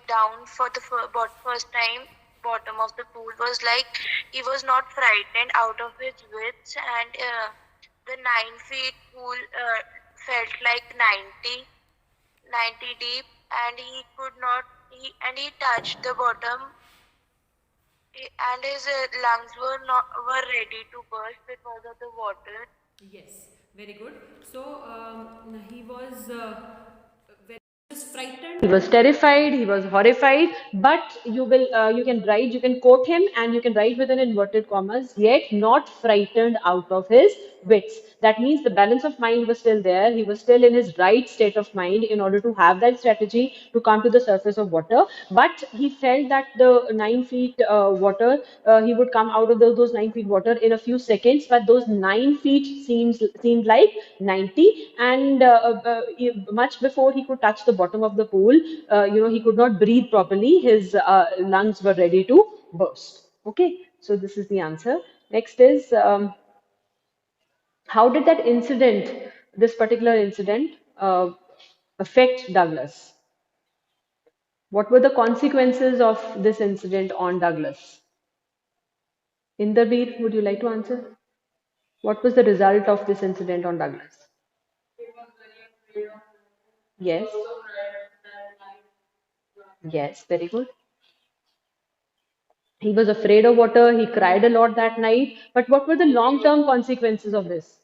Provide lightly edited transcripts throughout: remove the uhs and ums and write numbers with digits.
down for the first time bottom of the pool was like he was not frightened out of his wits, and the 9 feet pool felt like 90 deep, and he could not he touched the bottom, and his lungs were ready to burst because of the water. Yes, very good. So he was very frightened. He was terrified. He was horrified. But you can write, you can quote him, and you can write within inverted commas. Yet not frightened out of his wits. That means the balance of mind was still there. He was still in his right state of mind in order to have that strategy to come to the surface of water. But he felt that the 9 feet water, he would come out of those 9 feet water in a few seconds. But those 9 feet seemed like 90, and much before he could touch the bottom of the pool, he could not breathe properly. His lungs were ready to burst. Okay, so this is the answer. Next is how did this particular incident, affect Douglas? What were the consequences of this incident on Douglas? Inderbeer, would you like to answer? What was the result of this incident on Douglas? Yes. Yes, very good. He was afraid of water. He cried a lot that night. But what were the long-term consequences of this?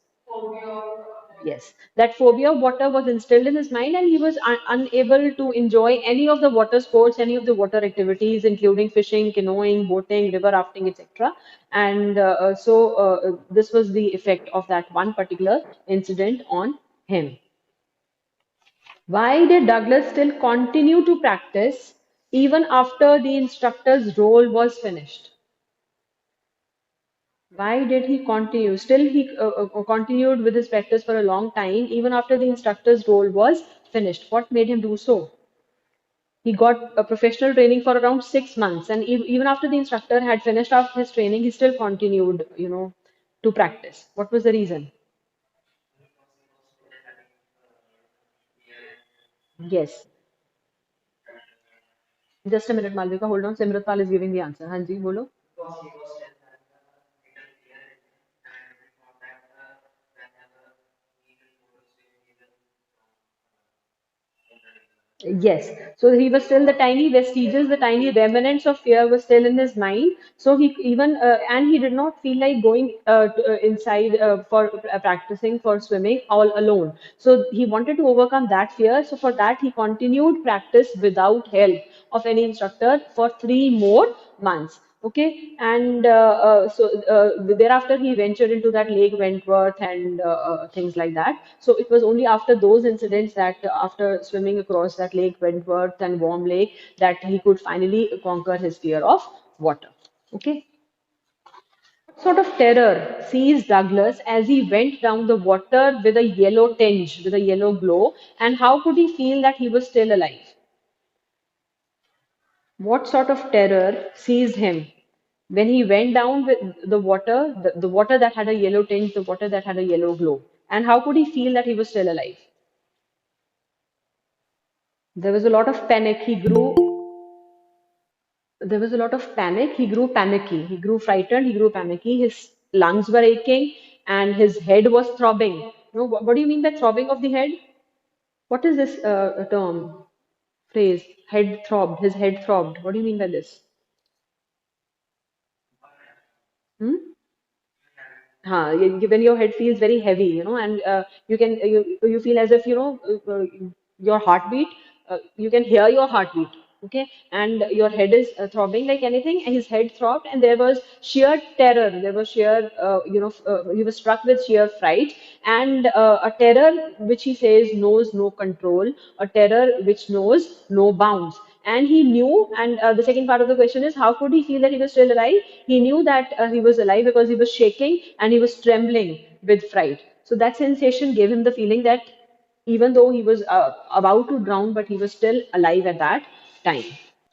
Yes, that phobia of water was instilled in his mind, and he was unable to enjoy any of the water sports, any of the water activities, including fishing, canoeing, boating, river rafting, etc. And this was the effect of that one particular incident on him. Why did Douglas still continue to practice even after the instructor's role was finished? Why did he continue? Still, he continued with his practice for a long time, even after the instructor's role was finished. What made him do so? He got a professional training for around 6 months, and even after the instructor had finished off his training, he still continued, to practice. What was the reason? Yes. Just a minute, Malvika. Hold on. Simratpal is giving the answer. Hanji, bolo. Yes. So he was still the tiny vestiges, the tiny remnants of fear was still in his mind. So he even and he did not feel like going inside for practicing for swimming all alone. So he wanted to overcome that fear. So for that he continued practice without help of any instructor for 3 more months. Okay, and thereafter he ventured into that Lake Wentworth and things like that. So it was only after those incidents that after swimming across that Lake Wentworth and Warm Lake that he could finally conquer his fear of water. Okay. What sort of terror seized Douglas as he went down the water with a yellow tinge, with a yellow glow, and how could he feel that he was still alive? What sort of terror seized him when he went down with the water that had a yellow tinge, the water that had a yellow glow? And how could he feel that he was still alive? There was a lot of panic. There was a lot of panic. He grew panicky. He grew frightened. He grew panicky. His lungs were aching and his head was throbbing. What do you mean by throbbing of the head? What is this term, phrase? Head throbbed. His head throbbed. What do you mean by this? Hmm? When your head feels very heavy, and you feel as if your heartbeat. You can hear your heartbeat, okay, and your head is throbbing like anything. And his head throbbed, and there was sheer terror. There was sheer, he was struck with sheer fright, and a terror which he says knows no control, a terror which knows no bounds. And he knew, and the second part of the question is, how could he feel that he was still alive? He knew that he was alive because he was shaking and he was trembling with fright. So that sensation gave him the feeling that even though he was about to drown, but he was still alive at that time.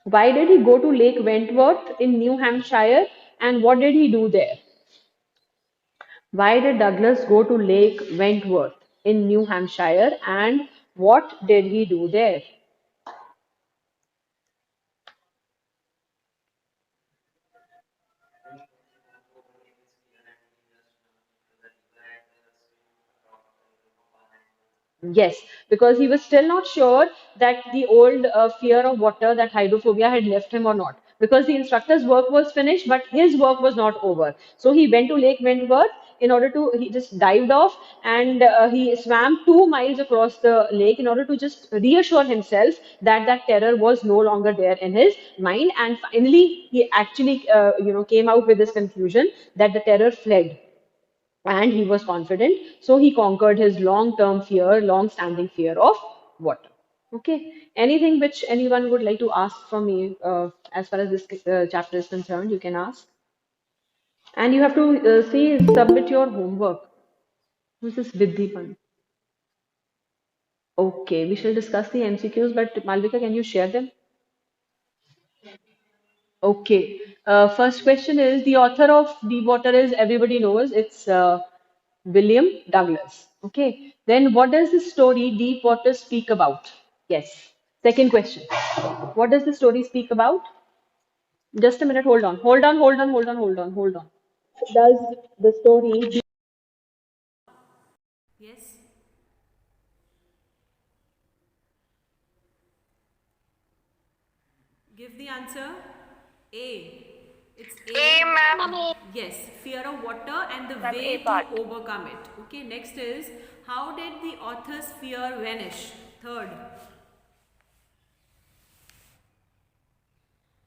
Why did he go to Lake Wentworth in New Hampshire, and what did he do there? Why did Douglas go to Lake Wentworth in New Hampshire, and what did he do there? Yes, because he was still not sure that the old fear of water, that hydrophobia, had left him or not. Because the instructor's work was finished, but his work was not over. So he went to Lake Wentworth in order to, he just dived off and he swam 2 miles across the lake in order to just reassure himself that that terror was no longer there in his mind. And finally, he actually, came out with this conclusion that the terror fled and he was confident. So he conquered his long-term fear, long-standing fear of water. Okay. Anything which anyone would like to ask from me as far as this chapter is concerned, you can ask. And you have to submit your homework. Who's this Vidhipan? Okay, we shall discuss the MCQs, but Malvika, can you share them? Okay. First question is the author of Deepwater is everybody knows it's William Douglas. Okay. Then what does the story Deepwater speak about? Yes. Second question. What does the story speak about? Just a minute. Hold on. Hold on. Hold on. Hold on. Hold on. Hold on. Does the story Yes. Give the answer. A. It's A, A. ma'am. Yes, fear of water and the Ma'am, A way part. to overcome it. Okay, next is how did the author's fear vanish? Third.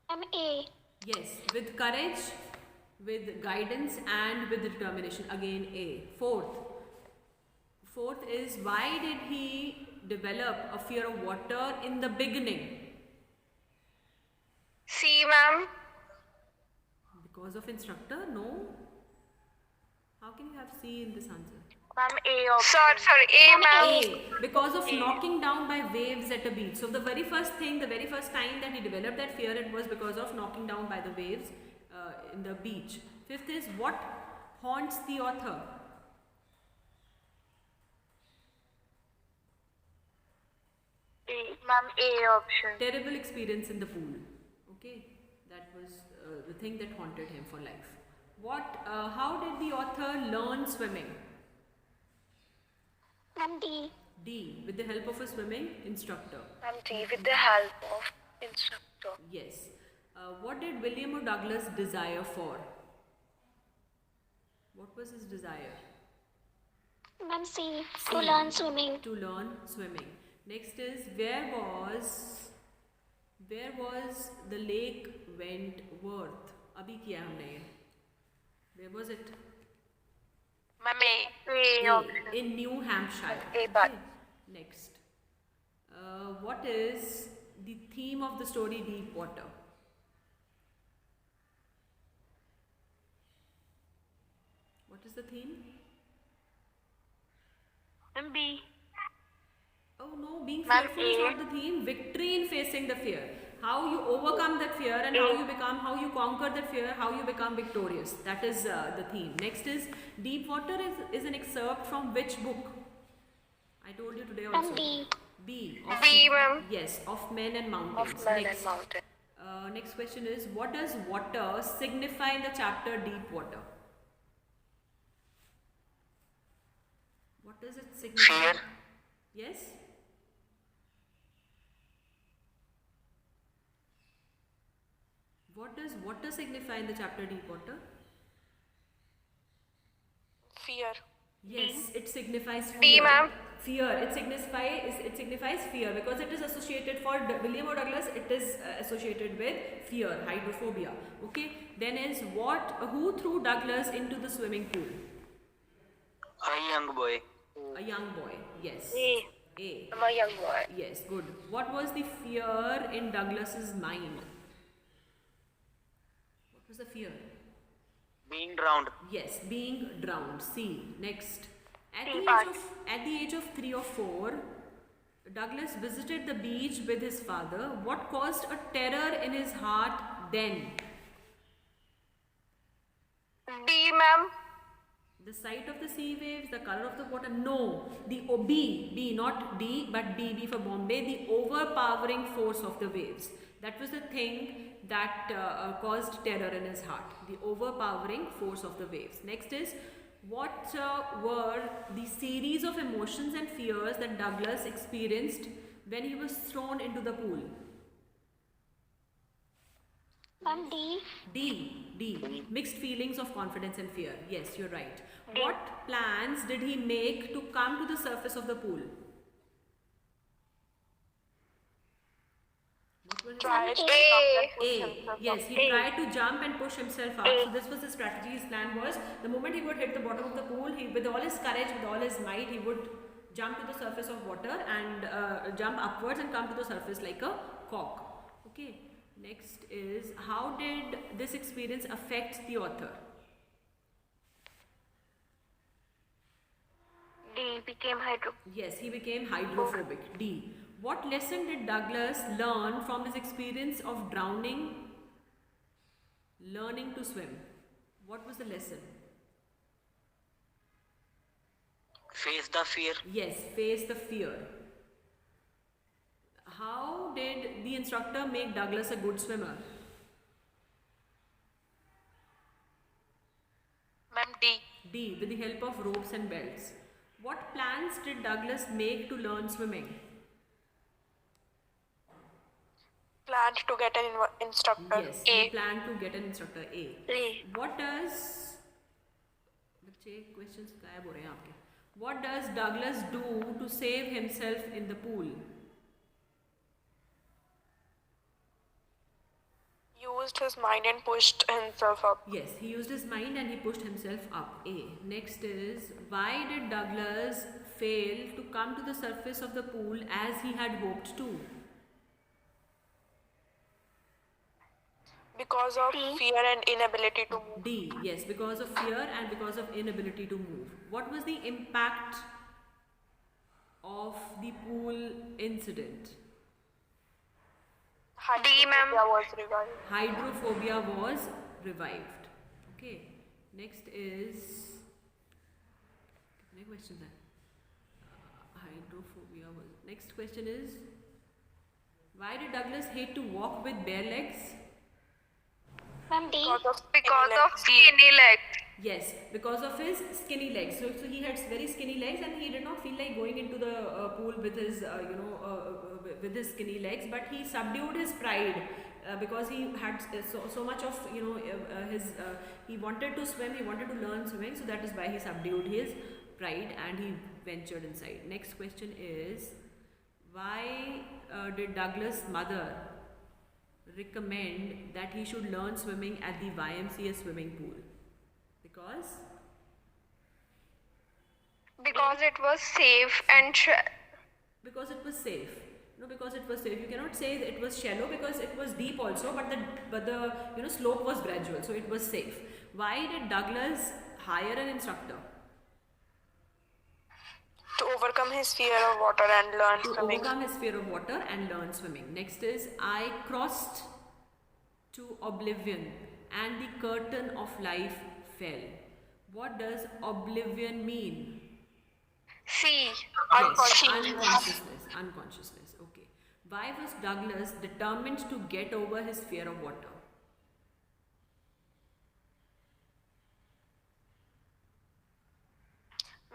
Ma'am, A. Yes, with courage, with guidance, and with determination. Again, A. Fourth. Fourth is why did he develop a fear of water in the beginning? C, ma'am. Because of instructor? No. How can you have C in this answer? Ma'am, A option. Sorry, A, ma'am. A, because of knocking down by waves at a beach. So the very first thing, the very first time that he developed that fear, it was because of knocking down by the waves in the beach. Fifth is what haunts the author? A, ma'am, A option. Terrible experience in the pool. Okay, that was the thing that haunted him for life. What? How did the author learn swimming? Ma'am, D. D, with the help of a swimming instructor. Ma'am, D with the help of instructor. Yes. What did William O. Douglas desire for? What was his desire? Ma'am, C. To learn swimming. To learn swimming. Next is where was the lake Wentworth? Abhi kiya humne ye. Where was it? Ma'am, A option. In New Hampshire. A part. Next. What is the theme of the story Deepwater? What is the theme? Ma'am, B. Oh no, being Ma'am, fearful is A. not the theme. Victory in facing the fear. How you overcome that fear and how you conquer that fear, how you become victorious. That is the theme. Next is Deepwater is an excerpt from which book? I told you today also. B. B. B, ma'am. Yes, of Men and Mountains. Of Man Next. and Mountain. Next question is what does water signify in the chapter Deepwater? What does it signify? Fear. Yes? What does water signify in the chapter Deepwater? Fear. Yes, it signifies fear. B, ma'am. Fear. It signifies fear because it is associated for William O. Douglas. It is associated with fear, hydrophobia. Okay. Then is who threw Douglas into the swimming pool? A young boy. A young boy. Yes. A. A. I'm a young boy. Yes. Good. What was the fear in Douglas's mind? What was the fear? Being drowned. Yes, being drowned. C. Next. At C the part. age of 3 or 4, Douglas visited the beach with his father. What caused a terror in his heart then? D, ma'am. The sight of the sea waves, the color of the water? No. The B, not D, but B for Bombay, the overpowering force of the waves. That was the thing that caused terror in his heart. The overpowering force of the waves. Next is, What were the series of emotions and fears that Douglas experienced when he was thrown into the pool? Ma'am, D. D. Mixed feelings of confidence and fear. Yes, you're right. What plans did he make to come to the surface of the pool? What were his Try to A. Yes, he tried to jump and push himself up. So this was his strategy. His plan was the moment he would hit the bottom of the pool, he, with all his courage, with all his might, he would jump to the surface of water and jump upwards and come to the surface like a cork. Okay. Next is, how did this experience affect the author? D. Became hydro. Yes, he became hydrophobic. D. What lesson did Douglas learn from his experience of drowning, learning to swim? What was the lesson? Face the fear. Yes, face the fear. How did the instructor make Douglas a good swimmer? Ma'am, D. D. With the help of ropes and belts. What plans did Douglas make to learn swimming? Planned to get an instructor. Yes, he planned to get an instructor. A. A. What does बच्चे questions गायब हो रहे हैं आपके. What does Douglas do to save himself in the pool? Used his mind and pushed himself up. Yes, he used his mind and he pushed himself up. A. Next is, why did Douglas fail to come to the surface of the pool as he had hoped to? Because of fear and inability to move. D. Yes, because of fear and because of inability to move. What was the impact of the pool incident? D, ma'am. Was revived. Hydrophobia was revived. Okay. Next is, कितने questions हैं? Hydrophobia was. Next question is, why did Douglas hate to walk with bare legs? Ma'am, D. Because of skinny legs. Yes, because of his skinny legs. So he had very skinny legs, and he did not feel like going into the pool with his, with his skinny legs. But he subdued his pride because he had so much of, he wanted to swim. He wanted to learn swimming. So that is why he subdued his pride and he ventured inside. Next question is, why did Douglas' mother recommend that he should learn swimming at the YMCA swimming pool? Because it was safe and because it was safe. No, because it was safe. You cannot say that it was shallow because it was deep also, but the slope was gradual, so it was safe. Why did Douglas hire an instructor? to overcome his fear of water and learn swimming. Overcome his fear of water and learn swimming. Next is, I crossed to oblivion and the curtain of life fell. What does oblivion mean? C. Unconsciousness. Unconsciousness. Okay. Why was Douglas determined to get over his fear of water?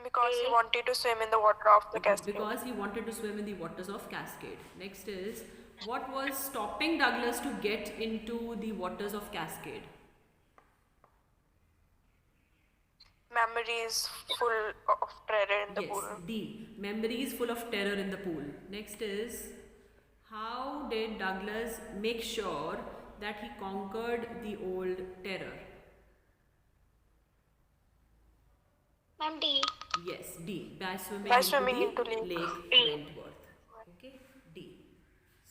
Because he wanted to swim in the water of the cascade. Because he wanted to swim in the waters of Cascade. Next is, what was stopping Douglas to get into the waters of Cascade? Memories full of terror in the Yes, pool. D. Memories full of terror in the pool. Next is, how did Douglas make sure that he conquered the old terror? Ma'am, D. Yes, D. By swimming, By swimming into into the Lake Lake Wentworth. Okay, D.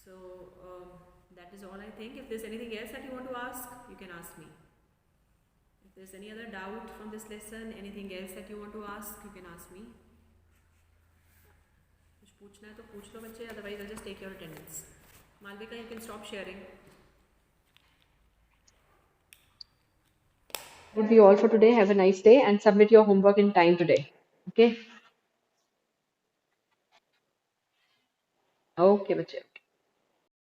So that is all I think. If there's anything else that you want to ask, you can ask me. If there's any other doubt from this lesson, anything else that you want to ask, you can ask me. कुछ पूछना है तो पूछ लो बच्चे, otherwise I'll just take your attendance. Malvika, you can stop sharing. Would be all for today. Have a nice day and submit your homework in time today. Okay? Okay, bache.